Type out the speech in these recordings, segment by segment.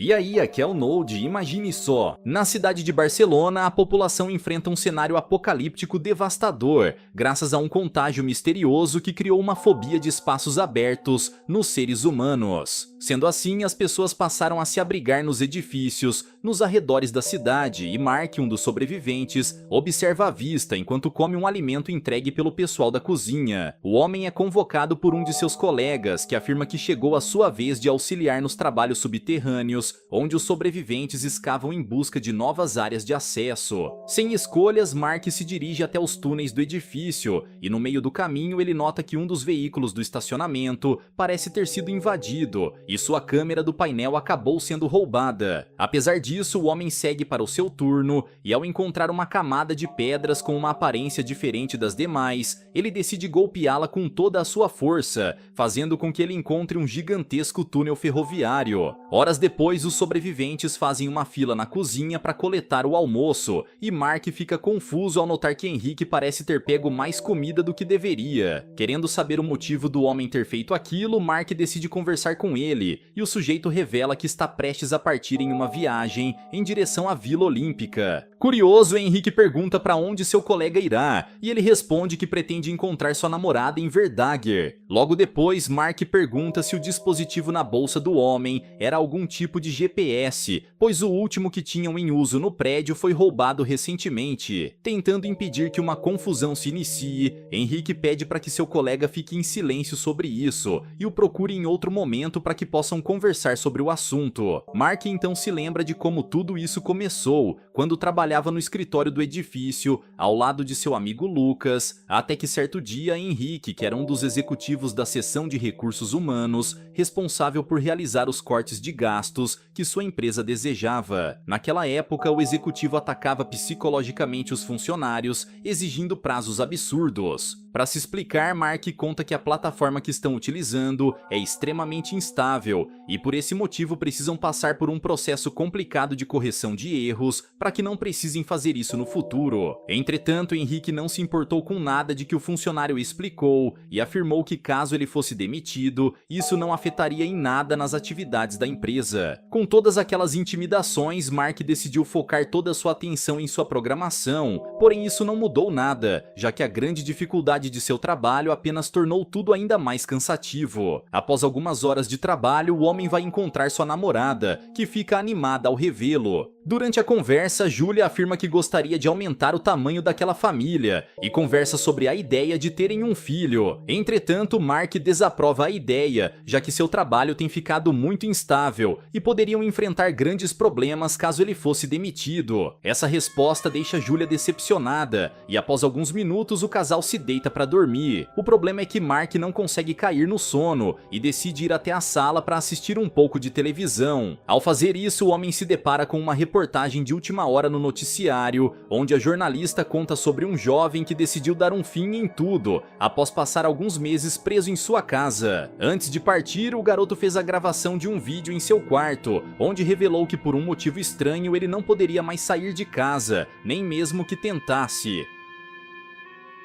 E aí, aqui é o Node, imagine só. Na cidade de Barcelona, a população enfrenta um cenário apocalíptico devastador, graças a um contágio misterioso que criou uma fobia de espaços abertos nos seres humanos. Sendo assim, as pessoas passaram a se abrigar nos edifícios, nos arredores da cidade, e Mark, um dos sobreviventes, observa a vista enquanto come um alimento entregue pelo pessoal da cozinha. O homem é convocado por um de seus colegas, que afirma que chegou a sua vez de auxiliar nos trabalhos subterrâneos, onde os sobreviventes escavam em busca de novas áreas de acesso. Sem escolhas, Mark se dirige até os túneis do edifício, e no meio do caminho ele nota que um dos veículos do estacionamento parece ter sido invadido, e sua câmera do painel acabou sendo roubada. Apesar disso, o homem segue para o seu turno, e ao encontrar uma camada de pedras com uma aparência diferente das demais, ele decide golpeá-la com toda a sua força, fazendo com que ele encontre um gigantesco túnel ferroviário. Horas depois, os sobreviventes fazem uma fila na cozinha para coletar o almoço, e Mark fica confuso ao notar que Henrique parece ter pego mais comida do que deveria. Querendo saber o motivo do homem ter feito aquilo, Mark decide conversar com ele, e o sujeito revela que está prestes a partir em uma viagem em direção à Vila Olímpica. Curioso, Henrique pergunta para onde seu colega irá, e ele responde que pretende encontrar sua namorada em Verdaguer. Logo depois, Mark pergunta se o dispositivo na bolsa do homem era algum tipo de GPS, pois o último que tinham em uso no prédio foi roubado recentemente. Tentando impedir que uma confusão se inicie, Henrique pede para que seu colega fique em silêncio sobre isso e o procure em outro momento para que possam conversar sobre o assunto. Mark então se lembra de como tudo isso começou, quando trabalhava no escritório do edifício, ao lado de seu amigo Lucas, até que certo dia Henrique, que era um dos executivos da seção de recursos humanos, responsável por realizar os cortes de gastos que sua empresa desejava. Naquela época, o executivo atacava psicologicamente os funcionários, exigindo prazos absurdos. Para se explicar, Mark conta que a plataforma que estão utilizando é extremamente instável e por esse motivo precisam passar por um processo complicado de correção de erros para que não precisem fazer isso no futuro. Entretanto, Henrique não se importou com nada de que o funcionário explicou e afirmou que caso ele fosse demitido, isso não afetaria em nada nas atividades da empresa. Com todas aquelas intimidações, Mark decidiu focar toda a sua atenção em sua programação, porém isso não mudou nada, já que a grande dificuldade de seu trabalho apenas tornou tudo ainda mais cansativo. Após algumas horas de trabalho, o homem vai encontrar sua namorada, que fica animada ao revê-lo. Durante a conversa, Julia afirma que gostaria de aumentar o tamanho daquela família e conversa sobre a ideia de terem um filho. Entretanto, Mark desaprova a ideia, já que seu trabalho tem ficado muito instável e poderiam enfrentar grandes problemas caso ele fosse demitido. Essa resposta deixa Julia decepcionada e após alguns minutos o casal se deita para dormir. O problema é que Mark não consegue cair no sono e decide ir até a sala para assistir um pouco de televisão. Ao fazer isso, o homem se depara com uma reportagem de última hora no noticiário, onde a jornalista conta sobre um jovem que decidiu dar um fim em tudo, após passar alguns meses preso em sua casa. Antes de partir, o garoto fez a gravação de um vídeo em seu quarto, onde revelou que por um motivo estranho ele não poderia mais sair de casa, nem mesmo que tentasse.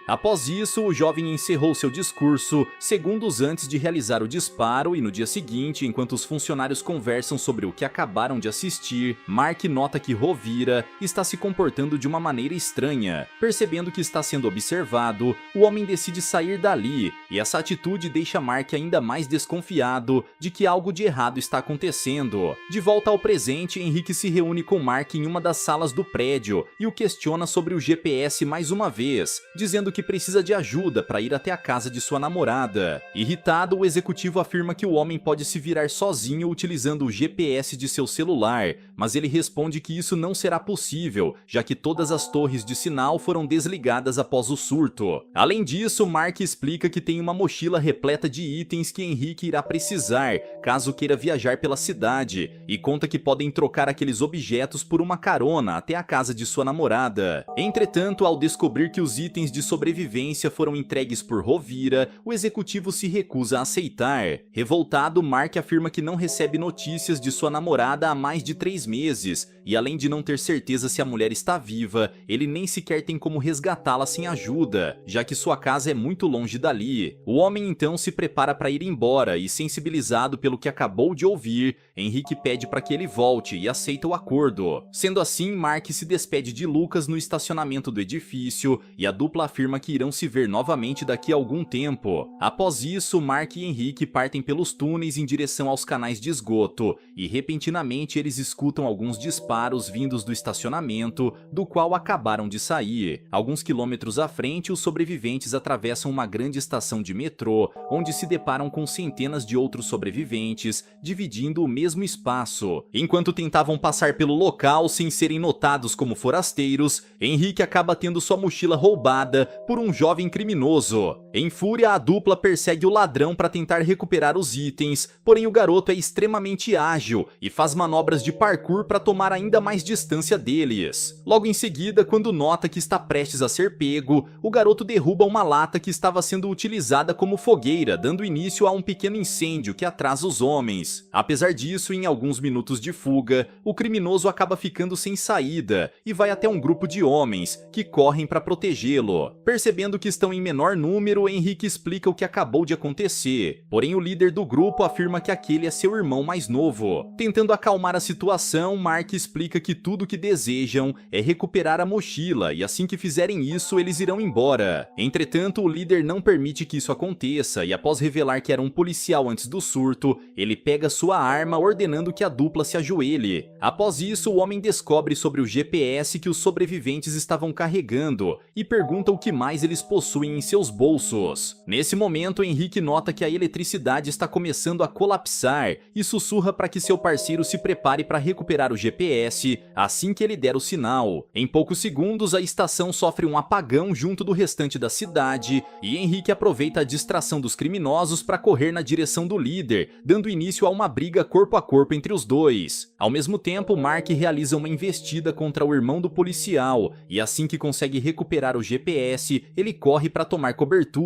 Após isso, o jovem encerrou seu discurso segundos antes de realizar o disparo e no dia seguinte, enquanto os funcionários conversam sobre o que acabaram de assistir, Mark nota que Rovira está se comportando de uma maneira estranha. Percebendo que está sendo observado, o homem decide sair dali e essa atitude deixa Mark ainda mais desconfiado de que algo de errado está acontecendo. De volta ao presente, Henrique se reúne com Mark em uma das salas do prédio e o questiona sobre o GPS mais uma vez, dizendo que precisa de ajuda para ir até a casa de sua namorada. Irritado, o executivo afirma que o homem pode se virar sozinho utilizando o GPS de seu celular, mas ele responde que isso não será possível, já que todas as torres de sinal foram desligadas após o surto. Além disso, Mark explica que tem uma mochila repleta de itens que Henrique irá precisar, caso queira viajar pela cidade, e conta que podem trocar aqueles objetos por uma carona até a casa de sua namorada. Entretanto, ao descobrir que os itens de sobrevivência sobrevivência foram entregues por Rovira, o executivo se recusa a aceitar. Revoltado, Mark afirma que não recebe notícias de sua namorada há mais de 3 meses, e além de não ter certeza se a mulher está viva, ele nem sequer tem como resgatá-la sem ajuda, já que sua casa é muito longe dali. O homem então se prepara para ir embora e, sensibilizado pelo que acabou de ouvir, Henrique pede para que ele volte e aceita o acordo. Sendo assim, Mark se despede de Lucas no estacionamento do edifício e a dupla afirma que irão se ver novamente daqui a algum tempo. Após isso, Mark e Henrique partem pelos túneis em direção aos canais de esgoto e repentinamente eles escutam alguns disparos vindos do estacionamento, do qual acabaram de sair. Alguns quilômetros à frente, os sobreviventes atravessam uma grande estação de metrô, onde se deparam com centenas de outros sobreviventes, dividindo o mesmo espaço. Enquanto tentavam passar pelo local sem serem notados como forasteiros, Henrique acaba tendo sua mochila roubada por um jovem criminoso. Em fúria, a dupla persegue o ladrão para tentar recuperar os itens, porém o garoto é extremamente ágil e faz manobras de parkour para tomar ainda mais distância deles. Logo em seguida, quando nota que está prestes a ser pego, o garoto derruba uma lata que estava sendo utilizada como fogueira, dando início a um pequeno incêndio que atrasa os homens. Apesar disso, em alguns minutos de fuga, o criminoso acaba ficando sem saída e vai até um grupo de homens que correm para protegê-lo. Percebendo que estão em menor número, Henrique explica o que acabou de acontecer, porém o líder do grupo afirma que aquele é seu irmão mais novo. Tentando acalmar a situação, Mark explica que tudo o que desejam é recuperar a mochila e assim que fizerem isso, eles irão embora. Entretanto, o líder não permite que isso aconteça e após revelar que era um policial antes do surto, ele pega sua arma ordenando que a dupla se ajoelhe. Após isso, o homem descobre sobre o GPS que os sobreviventes estavam carregando e pergunta o que mais eles possuem em seus bolsos. Nesse momento, Henrique nota que a eletricidade está começando a colapsar e sussurra para que seu parceiro se prepare para recuperar o GPS assim que ele der o sinal. Em poucos segundos, a estação sofre um apagão junto do restante da cidade e Henrique aproveita a distração dos criminosos para correr na direção do líder, dando início a uma briga corpo a corpo entre os dois. Ao mesmo tempo, Mark realiza uma investida contra o irmão do policial e assim que consegue recuperar o GPS, ele corre para tomar cobertura.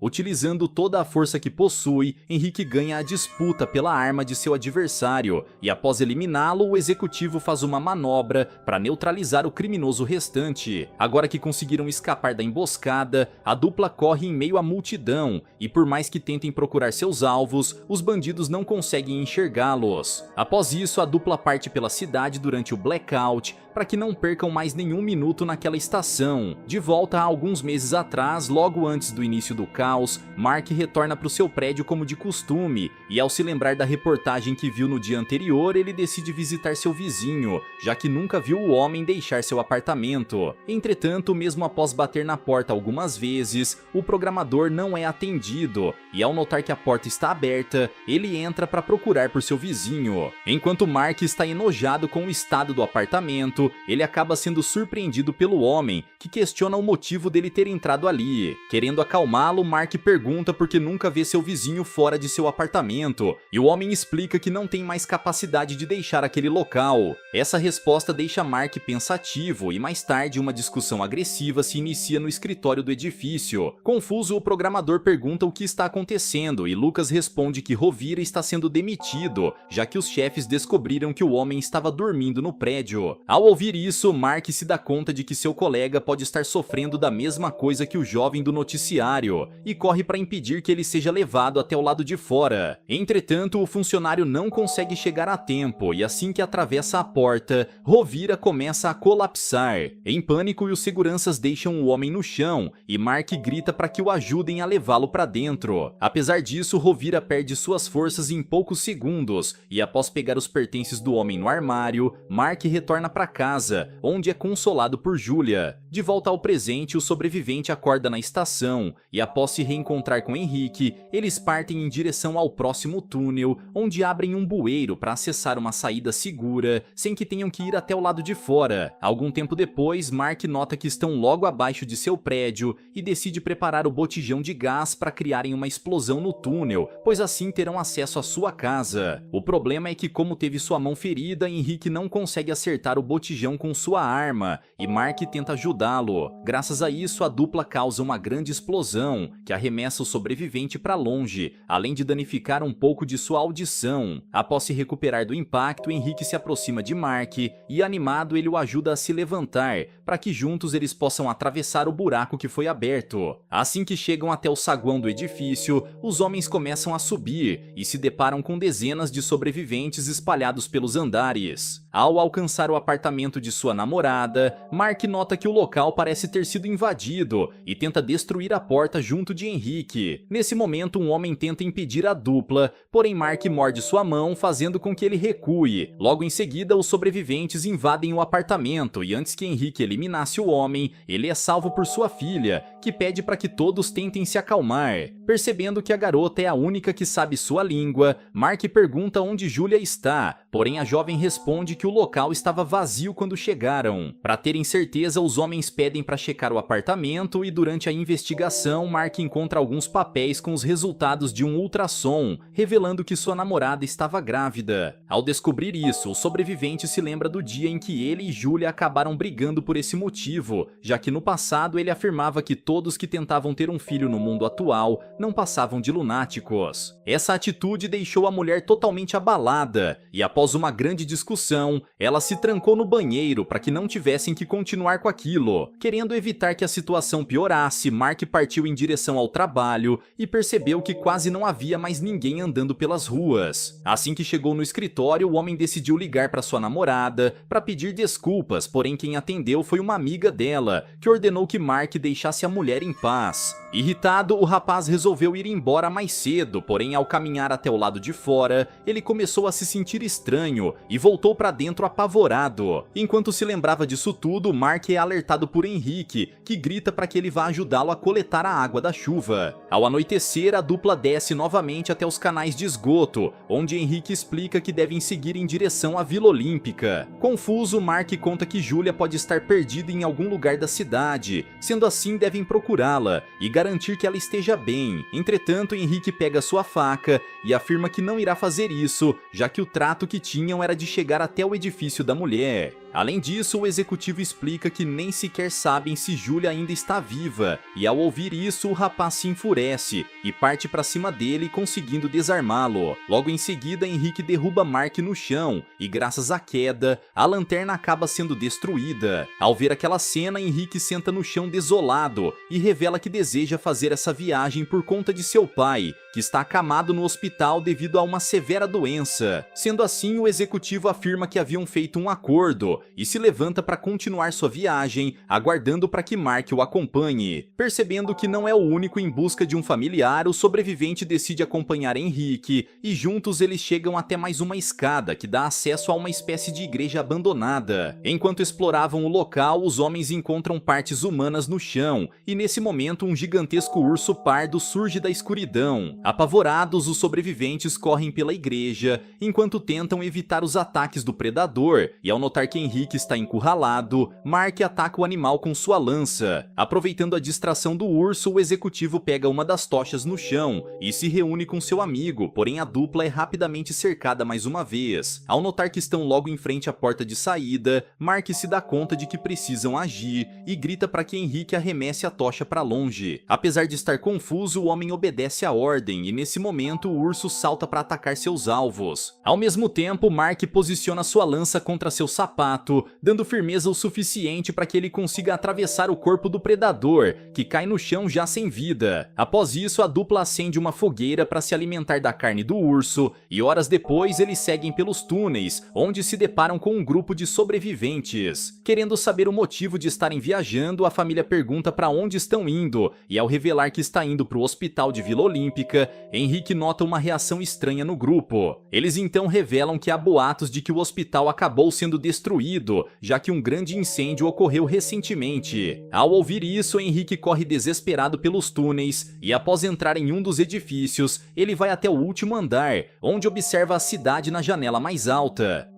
Utilizando toda a força que possui, Henrique ganha a disputa pela arma de seu adversário e após eliminá-lo, o executivo faz uma manobra para neutralizar o criminoso restante. Agora que conseguiram escapar da emboscada, a dupla corre em meio à multidão e por mais que tentem procurar seus alvos, os bandidos não conseguem enxergá-los. Após isso, a dupla parte pela cidade durante o blackout para que não percam mais nenhum minuto naquela estação. De volta a alguns meses atrás, logo antes do início do caos, Mark retorna para o seu prédio como de costume, e ao se lembrar da reportagem que viu no dia anterior, ele decide visitar seu vizinho, já que nunca viu o homem deixar seu apartamento. Entretanto, mesmo após bater na porta algumas vezes, o programador não é atendido, e ao notar que a porta está aberta, ele entra para procurar por seu vizinho. Enquanto Mark está enojado com o estado do apartamento, ele acaba sendo surpreendido pelo homem, que questiona o motivo dele ter entrado ali. Querendo acalmá-lo, Mark pergunta por que nunca vê seu vizinho fora de seu apartamento, e o homem explica que não tem mais capacidade de deixar aquele local. Essa resposta deixa Mark pensativo e mais tarde uma discussão agressiva se inicia no escritório do edifício. Confuso, o programador pergunta o que está acontecendo e Lucas responde que Rovira está sendo demitido, já que os chefes descobriram que o homem estava dormindo no prédio. Ao ouvir isso, Mark se dá conta de que seu colega pode estar sofrendo da mesma coisa que o jovem do noticiário e corre para impedir que ele seja levado até o lado de fora. Entretanto, o funcionário não consegue chegar a tempo e assim que atravessa a porta, Rovira começa a colapsar. Em pânico, os seguranças deixam o homem no chão e Mark grita para que o ajudem a levá-lo para dentro. Apesar disso, Rovira perde suas forças em poucos segundos e após pegar os pertences do homem no armário, Mark retorna para casa, onde é consolado por Julia. De volta ao presente, o sobrevivente acorda na estação e após se reencontrar com Henrique, eles partem em direção ao próximo túnel, onde abrem um bueiro para acessar uma saída segura, sem que tenham que ir até o lado de fora. Algum tempo depois, Mark nota que estão logo abaixo de seu prédio e decide preparar o botijão de gás para criarem uma explosão no túnel, pois assim terão acesso à sua casa. O problema é que, como teve sua mão ferida, Henrique não consegue acertar o botijão com sua arma, e Mark tenta ajudá-lo. Graças a isso, a dupla causa uma grande explosão, que arremessa o sobrevivente para longe, além de danificar um pouco de sua audição. Após se recuperar do impacto, Henrique se aproxima de Mark e, animado, ele o ajuda a se levantar, para que juntos eles possam atravessar o buraco que foi aberto. Assim que chegam até o saguão do edifício, os homens começam a subir e se deparam com dezenas de sobreviventes espalhados pelos andares. Ao alcançar o apartamento de sua namorada, Mark nota que o local parece ter sido invadido e tenta destruir a porta junto de Henrique. Nesse momento, um homem tenta impedir a dupla, porém Mark morde sua mão, fazendo com que ele recue. Logo em seguida, os sobreviventes invadem o apartamento e antes que Henrique eliminasse o homem, ele é salvo por sua filha, que pede para que todos tentem se acalmar. Percebendo que a garota é a única que sabe sua língua, Mark pergunta onde Julia está, porém a jovem responde que o local estava vazio quando chegaram. Para terem certeza, os homens pedem para checar o apartamento e durante a investigação, Mark encontra alguns papéis com os resultados de um ultrassom, revelando que sua namorada estava grávida. Ao descobrir isso, o sobrevivente se lembra do dia em que ele e Julia acabaram brigando por esse motivo, já que no passado ele afirmava que todos que tentavam ter um filho no mundo atual não passavam de lunáticos. Essa atitude deixou a mulher totalmente abalada, e após uma grande discussão, ela se trancou no banheiro para que não tivessem que continuar com aquilo. Querendo evitar que a situação piorasse, Mark partiu em direção ao trabalho e percebeu que quase não havia mais ninguém andando pelas ruas. Assim que chegou no escritório, o homem decidiu ligar para sua namorada para pedir desculpas, porém quem atendeu foi uma amiga dela, que ordenou que Mark deixasse a mulher em paz. Irritado, o rapaz resolveu ir embora mais cedo, porém ao caminhar até o lado de fora, ele começou a se sentir estranho e voltou para dentro apavorado. Enquanto se lembrava disso tudo, Mark é alertado por Henrique, que grita para que ele vá ajudá-lo a coletar a água da chuva. Ao anoitecer, a dupla desce novamente até os canais de esgoto, onde Henrique explica que devem seguir em direção à Vila Olímpica. Confuso, Mark conta que Julia pode estar perdida em algum lugar da cidade, sendo assim devem procurá-la e garantir que ela esteja bem. Entretanto, Henrique pega sua faca e afirma que não irá fazer isso, já que o trato que tinham era de chegar até o edifício da mulher. Além disso, o executivo explica que nem sequer sabem se Julia ainda está viva, e ao ouvir isso, o rapaz se enfurece e parte para cima dele, conseguindo desarmá-lo. Logo em seguida, Henrique derruba Mark no chão, e graças à queda, a lanterna acaba sendo destruída. Ao ver aquela cena, Henrique senta no chão desolado e revela que deseja fazer essa viagem por conta de seu pai, que está acamado no hospital devido a uma severa doença. Sendo assim, o executivo afirma que haviam feito um acordo e se levanta para continuar sua viagem, aguardando para que Mark o acompanhe. Percebendo que não é o único em busca de um familiar, o sobrevivente decide acompanhar Henrique e juntos eles chegam até mais uma escada que dá acesso a uma espécie de igreja abandonada. Enquanto exploravam o local, os homens encontram partes humanas no chão e nesse momento um gigantesco urso pardo surge da escuridão. Apavorados, os sobreviventes correm pela igreja enquanto tentam evitar os ataques do predador e ao notar que Henrique está encurralado, Mark ataca o animal com sua lança. Aproveitando a distração do urso, o executivo pega uma das tochas no chão e se reúne com seu amigo, porém a dupla é rapidamente cercada mais uma vez. Ao notar que estão logo em frente à porta de saída, Mark se dá conta de que precisam agir e grita para que Henrique arremesse a tocha para longe. Apesar de estar confuso, o homem obedece à ordem e nesse momento o urso salta para atacar seus alvos. Ao mesmo tempo, Mark posiciona sua lança contra seu sapato, dando firmeza o suficiente para que ele consiga atravessar o corpo do predador, que cai no chão já sem vida. Após isso, a dupla acende uma fogueira para se alimentar da carne do urso, e horas depois eles seguem pelos túneis, onde se deparam com um grupo de sobreviventes. Querendo saber o motivo de estarem viajando, a família pergunta para onde estão indo, e ao revelar que está indo para o hospital de Vila Olímpica, médica, Henrique nota uma reação estranha no grupo. Eles então revelam que há boatos de que o hospital acabou sendo destruído, já que um grande incêndio ocorreu recentemente. Ao ouvir isso, Henrique corre desesperado pelos túneis e, após entrar em um dos edifícios, ele vai até o último andar, onde observa a cidade na janela mais alta.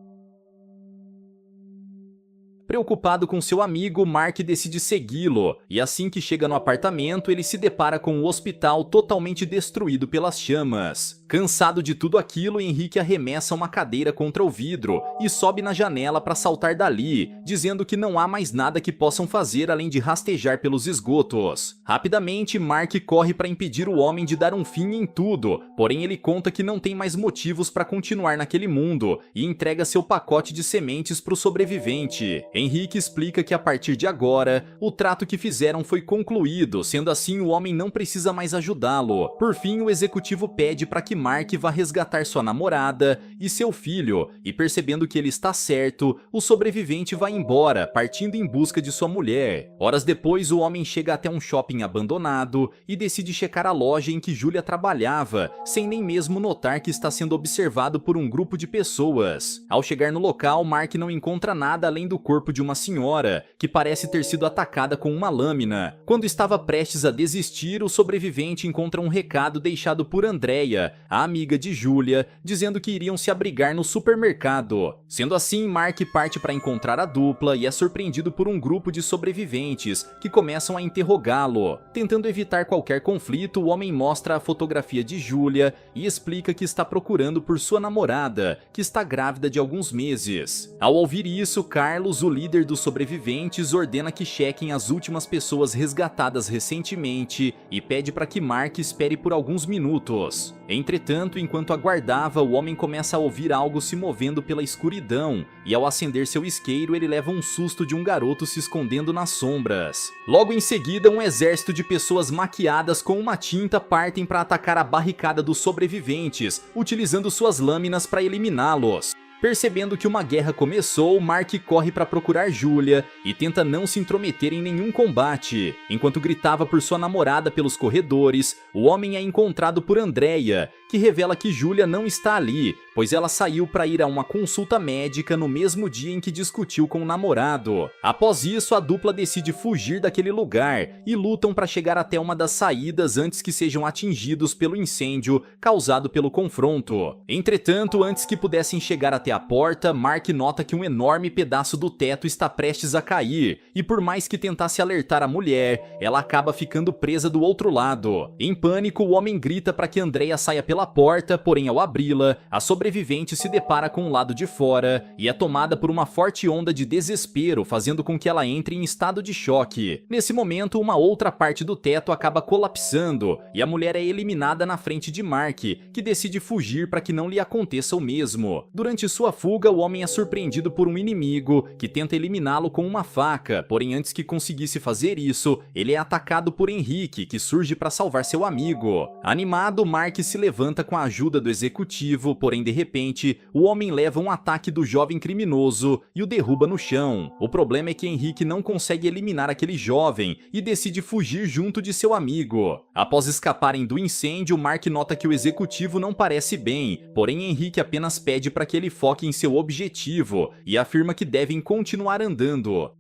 Preocupado com seu amigo, Mark decide segui-lo, e assim que chega no apartamento, ele se depara com o hospital totalmente destruído pelas chamas. Cansado de tudo aquilo, Henrique arremessa uma cadeira contra o vidro e sobe na janela para saltar dali, dizendo que não há mais nada que possam fazer além de rastejar pelos esgotos. Rapidamente, Mark corre para impedir o homem de dar um fim em tudo, porém ele conta que não tem mais motivos para continuar naquele mundo e entrega seu pacote de sementes para o sobrevivente. Henrique explica que a partir de agora, o trato que fizeram foi concluído, sendo assim o homem não precisa mais ajudá-lo. Por fim, o executivo pede para que Mark vá resgatar sua namorada e seu filho, e percebendo que ele está certo, o sobrevivente vai embora, partindo em busca de sua mulher. Horas depois, o homem chega até um shopping abandonado e decide checar a loja em que Julia trabalhava, sem nem mesmo notar que está sendo observado por um grupo de pessoas. Ao chegar no local, Mark não encontra nada além do corpo de uma senhora, que parece ter sido atacada com uma lâmina. Quando estava prestes a desistir, o sobrevivente encontra um recado deixado por Andrea, a amiga de Julia, dizendo que iriam se abrigar no supermercado. Sendo assim, Mark parte para encontrar a dupla e é surpreendido por um grupo de sobreviventes que começam a interrogá-lo. Tentando evitar qualquer conflito, o homem mostra a fotografia de Julia e explica que está procurando por sua namorada, que está grávida de alguns meses. Ao ouvir isso, Carlos, o líder dos sobreviventes, ordena que chequem as últimas pessoas resgatadas recentemente e pede para que Mark espere por alguns minutos. Entretanto, enquanto aguardava, o homem começa a ouvir algo se movendo pela escuridão, e ao acender seu isqueiro, ele leva um susto de um garoto se escondendo nas sombras. Logo em seguida, um exército de pessoas maquiadas com uma tinta partem para atacar a barricada dos sobreviventes, utilizando suas lâminas para eliminá-los. Percebendo que uma guerra começou, Mark corre para procurar Julia e tenta não se intrometer em nenhum combate. Enquanto gritava por sua namorada pelos corredores, o homem é encontrado por Andrea, que revela que Julia não está ali, pois ela saiu para ir a uma consulta médica no mesmo dia em que discutiu com o namorado. Após isso, a dupla decide fugir daquele lugar e lutam para chegar até uma das saídas antes que sejam atingidos pelo incêndio causado pelo confronto. Entretanto, antes que pudessem chegar até a porta, Mark nota que um enorme pedaço do teto está prestes a cair, e por mais que tentasse alertar a mulher, ela acaba ficando presa do outro lado. Em pânico, o homem grita para que Andrea saia pela porta, porém ao abri-la, a sobrevivente se depara com o lado de fora e é tomada por uma forte onda de desespero, fazendo com que ela entre em estado de choque. Nesse momento, uma outra parte do teto acaba colapsando e a mulher é eliminada na frente de Mark, que decide fugir para que não lhe aconteça o mesmo. Durante sua fuga, o homem é surpreendido por um inimigo que tenta eliminá-lo com uma faca, porém antes que conseguisse fazer isso, ele é atacado por Henrique, que surge para salvar seu amigo. Animado, Mark se levanta com a ajuda do executivo, porém de repente, o homem leva um ataque do jovem criminoso e o derruba no chão. O problema é que Henrique não consegue eliminar aquele jovem e decide fugir junto de seu amigo. Após escaparem do incêndio, Mark nota que o executivo não parece bem, porém Henrique apenas pede para que ele foque em seu objetivo e afirma que devem continuar andando.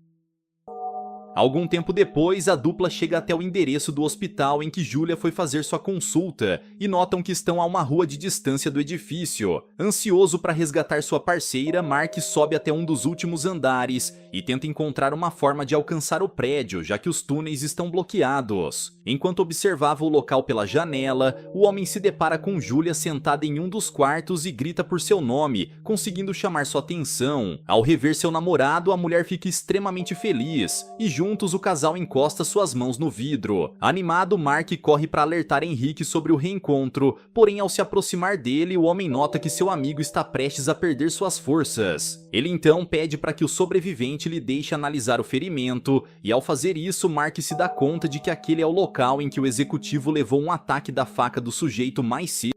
Algum tempo depois, a dupla chega até o endereço do hospital em que Julia foi fazer sua consulta e notam que estão a uma rua de distância do edifício. Ansioso para resgatar sua parceira, Mark sobe até um dos últimos andares e tenta encontrar uma forma de alcançar o prédio, já que os túneis estão bloqueados. Enquanto observava o local pela janela, o homem se depara com Julia sentada em um dos quartos e grita por seu nome, conseguindo chamar sua atenção. Ao rever seu namorado, a mulher fica extremamente feliz e juntos o casal encosta suas mãos no vidro. Animado, Mark corre para alertar Henrique sobre o reencontro, porém ao se aproximar dele, o homem nota que seu amigo está prestes a perder suas forças. Ele então pede para que o sobrevivente lhe deixe analisar o ferimento, e ao fazer isso, Mark se dá conta de que aquele é o local em que o executivo levou um ataque da faca do sujeito mais cedo.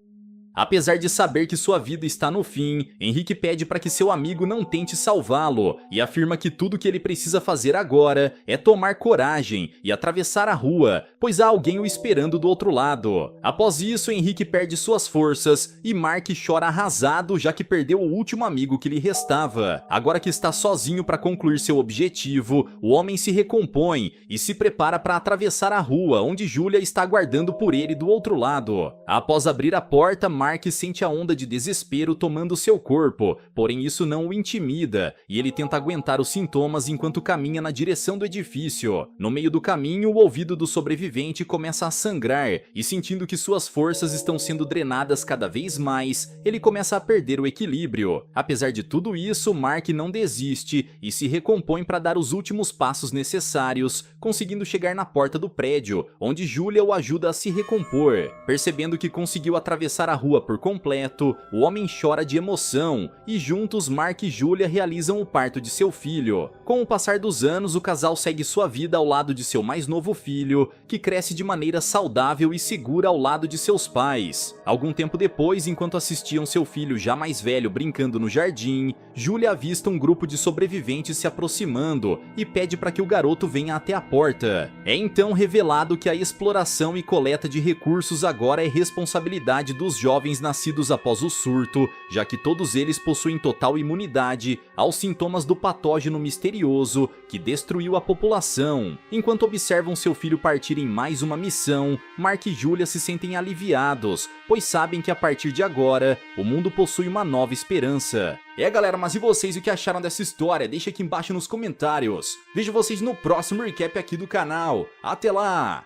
Apesar de saber que sua vida está no fim, Henrique pede para que seu amigo não tente salvá-lo e afirma que tudo que ele precisa fazer agora é tomar coragem e atravessar a rua, pois há alguém o esperando do outro lado. Após isso, Henrique perde suas forças e Mark chora arrasado, já que perdeu o último amigo que lhe restava. Agora que está sozinho para concluir seu objetivo, o homem se recompõe e se prepara para atravessar a rua, onde Julia está aguardando por ele do outro lado. Após abrir a porta, Mark sente a onda de desespero tomando seu corpo, porém isso não o intimida e ele tenta aguentar os sintomas enquanto caminha na direção do edifício. No meio do caminho, o ouvido do sobrevivente começa a sangrar e, sentindo que suas forças estão sendo drenadas cada vez mais, ele começa a perder o equilíbrio. Apesar de tudo isso, Mark não desiste e se recompõe para dar os últimos passos necessários, conseguindo chegar na porta do prédio, onde Julia o ajuda a se recompor. Percebendo que conseguiu atravessar a rua por completo, o homem chora de emoção e juntos Mark e Julia realizam o parto de seu filho. Com o passar dos anos, o casal segue sua vida ao lado de seu mais novo filho, que cresce de maneira saudável e segura ao lado de seus pais. Algum tempo depois, enquanto assistiam seu filho já mais velho brincando no jardim, Julia avista um grupo de sobreviventes se aproximando e pede para que o garoto venha até a porta. É então revelado que a exploração e coleta de recursos agora é responsabilidade dos jovens nascidos após o surto, já que todos eles possuem total imunidade aos sintomas do patógeno misterioso que destruiu a população. Enquanto observam seu filho partir em mais uma missão, Mark e Julia se sentem aliviados, pois sabem que a partir de agora, o mundo possui uma nova esperança. Galera, mas e vocês, o que acharam dessa história? Deixa aqui embaixo nos comentários. Vejo vocês no próximo recap aqui do canal. Até lá!